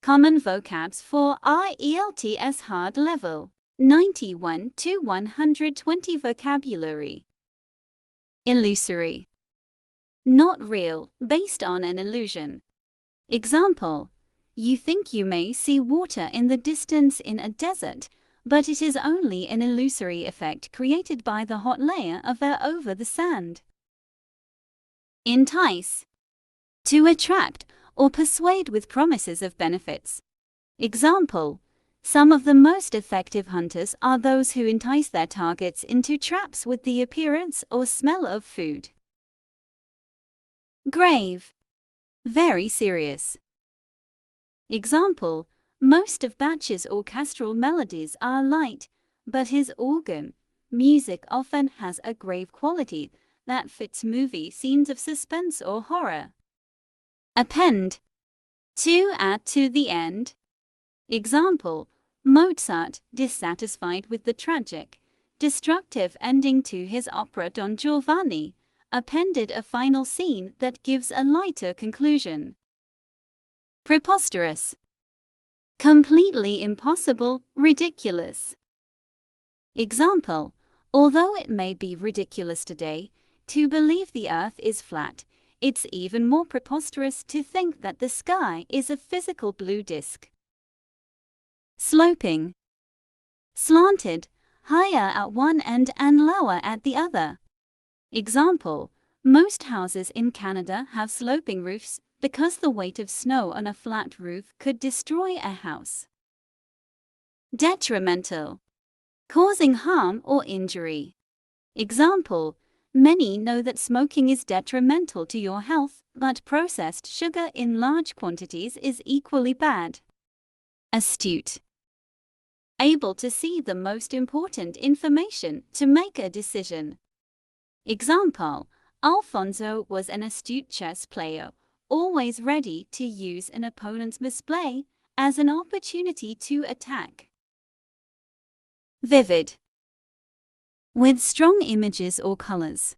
Common vocabs for Ielts hard level 91 to 120 vocabulary. Illusory. Not real, based on an illusion. Example: you think you may see water in the distance in a desert, but it is only an illusory effect created by the hot layer of air over the sand. Entice. To attract or persuade with promises of benefits. Example: some of the most effective hunters are those who entice their targets into traps with the appearance or smell of food. Grave. Very serious. Example: most of Bach's orchestral melodies are light, but his organ music often has a grave quality that fits movie scenes of suspense or horror. Append. To add to the end. Example: Mozart, dissatisfied with the tragic, destructive ending to his opera Don Giovanni, appended a final scene that gives a lighter conclusion. Preposterous. Completely impossible, ridiculous. Example: although it may be ridiculous today to believe the earth is flat, it's even more preposterous to think that the sky is a physical blue disk. Sloping. Slanted, higher at one end and lower at the other. Example: most houses in Canada have sloping roofs because the weight of snow on a flat roof could destroy a house. Detrimental. Causing harm or injury. Example: many know that smoking is detrimental to your health, but processed sugar in large quantities is equally bad. Astute. Able to see the most important information to make a decision. Example: Alfonso was an astute chess player, always ready to use an opponent's misplay as an opportunity to attack. Vivid. With strong images or colors.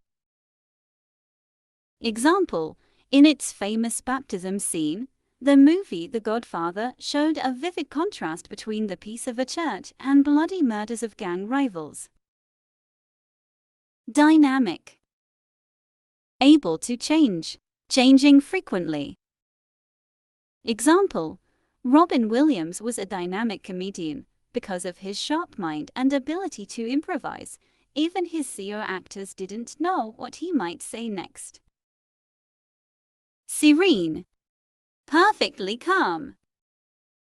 Example: in its famous baptism scene, the movie The Godfather showed a vivid contrast between the peace of a church and bloody murders of gang rivals. Dynamic. Able to change, changing frequently. Example: Robin Williams was a dynamic comedian because of his sharp mind and ability to improvise. Even his CEO actors didn't know what he might say next. Serene. Perfectly calm.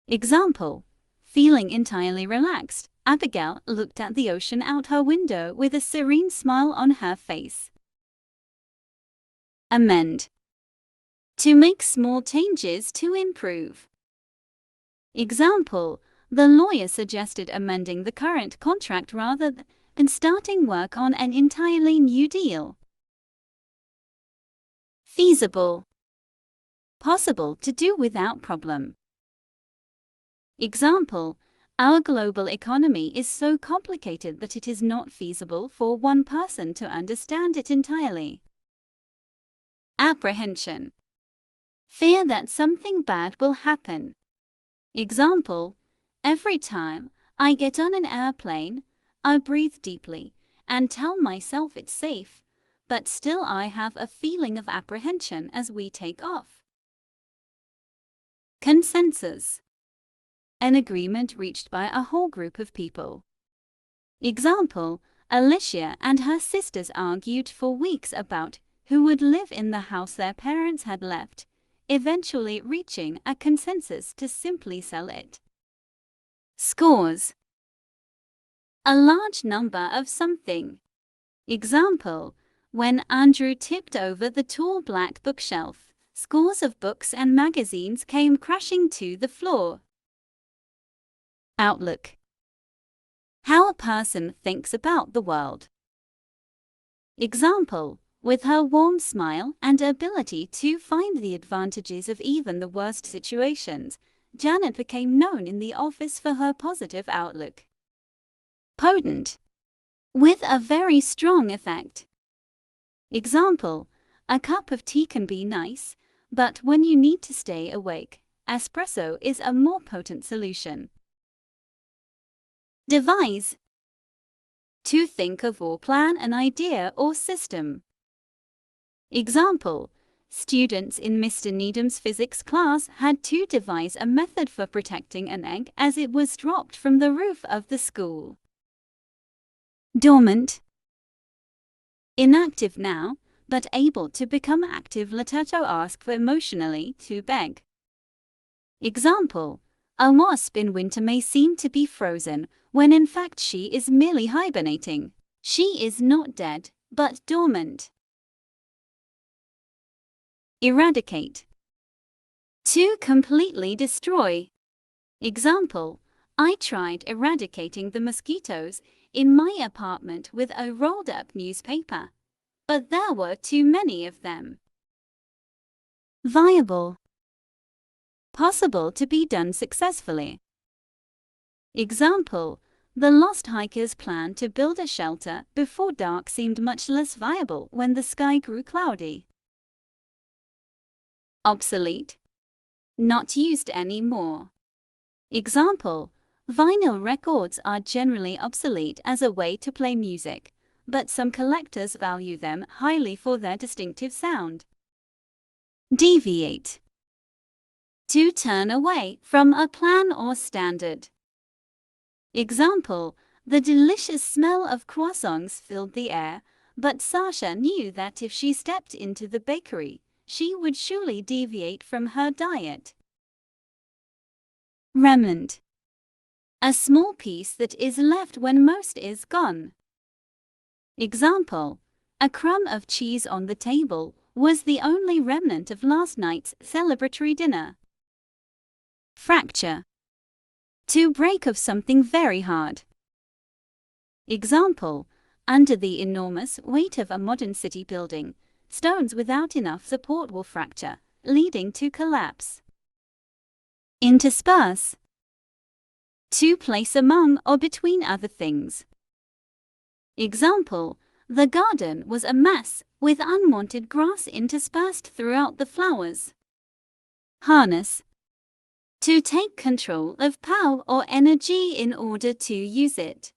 Example: feeling entirely relaxed, Abigail looked at the ocean out her window with a serene smile on her face. Amend. To make small changes to improve. Example: the lawyer suggested amending the current contract rather than starting work on an entirely new deal. Feasible. Possible to do without problem. Example: our global economy is so complicated that it is not feasible for one person to understand it entirely. Apprehension. Fear that something bad will happen. Example: every time I get on an airplane, I breathe deeply and tell myself it's safe, but still I have a feeling of apprehension as we take off. Consensus. An agreement reached by a whole group of people. Example: Alicia and her sisters argued for weeks about who would live in the house their parents had left, eventually reaching a consensus to simply sell it. Scores. A large number of something. Example: when Andrew tipped over the tall black bookshelf, scores of books and magazines came crashing to the floor. Outlook. How a person thinks about the world. Example: with her warm smile and ability to find the advantages of even the worst situations, Janet became known in the office for her positive outlook. Potent. With a very strong effect. Example: a cup of tea can be nice, but when you need to stay awake, espresso is a more potent solution. Devise. To think of or plan an idea or system. Example: students in Mr. Needham's physics class had to devise a method for protecting an egg as it was dropped from the roof of the school. Dormant. Inactive now, but able to become active later to ask for emotionally, to beg. Example: a wasp in winter may seem to be frozen, when in fact she is merely hibernating. She is not dead, but dormant. Eradicate. To completely destroy. Example: I tried eradicating the mosquitoes in my apartment with a rolled-up newspaper, but there were too many of them. Viable. Possible to be done successfully. Example: the lost hikers planned to build a shelter before dark seemed much less viable when the sky grew cloudy. Obsolete. Not used anymore. Example: vinyl records are generally obsolete as a way to play music, but some collectors value them highly for their distinctive sound. Deviate. To turn away from a plan or standard. Example: the delicious smell of croissants filled the air, but Sasha knew that if she stepped into the bakery, she would surely deviate from her diet. Remnant. A small piece that is left when most is gone. Example: a crumb of cheese on the table was the only remnant of last night's celebratory dinner. Fracture. To break of something very hard. Example: under the enormous weight of a modern city building, stones without enough support will fracture, leading to collapse. Intersperse. To place among or between other things. Example: the garden was a mess, with unwanted grass interspersed throughout the flowers. Harness. To take control of power or energy in order to use it.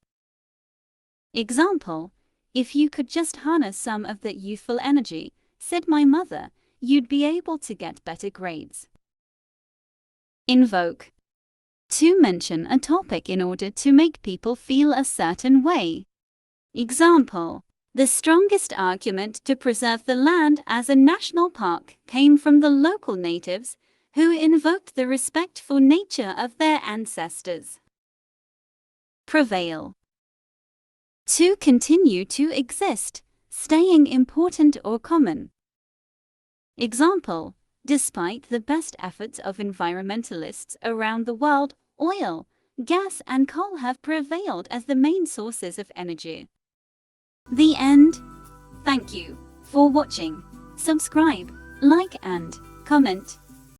Example: if you could just harness some of that youthful energy, said my mother, you'd be able to get better grades. Invoke. To mention a topic in order to make people feel a certain way. Example: the strongest argument to preserve the land as a national park came from the local natives, who invoked the respect for nature of their ancestors. Prevail. To continue to exist, staying important or common. Example: despite the best efforts of environmentalists around the world, oil, gas and coal have prevailed as the main sources of energy. The end. Thank you for watching. Subscribe, like and comment.